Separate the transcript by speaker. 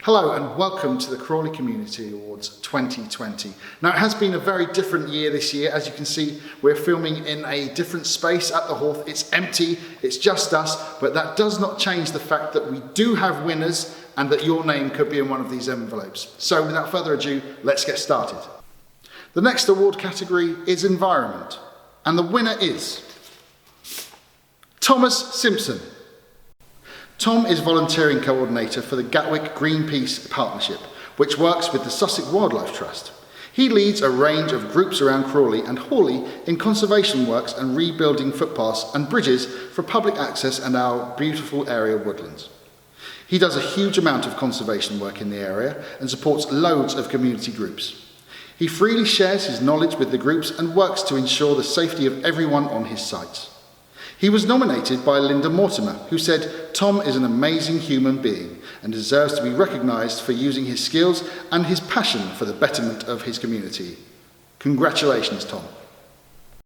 Speaker 1: Hello and welcome to the Crawley Community Awards 2020. Now it has been a very different year this year. As you can see, we're filming in a different space at the Hawth. It's empty, it's just us, but that does not change the fact that we do have winners and that your name could be in one of these envelopes. So without further ado, let's get started. The next award category is Environment, and the winner is Thomas Simpson. Tom is volunteering coordinator for the Gatwick Greenpeace Partnership, which works with the Sussex Wildlife Trust. He leads a range of groups around Crawley and Hawley in conservation works and rebuilding footpaths and bridges for public access and our beautiful area woodlands. He does a huge amount of conservation work in the area and supports loads of community groups. He freely shares his knowledge with the groups and works to ensure the safety of everyone on his sites. He was nominated by Linda Mortimer, who said, "Tom is an amazing human being and deserves to be recognised for using his skills and his passion for the betterment of his community." Congratulations, Tom.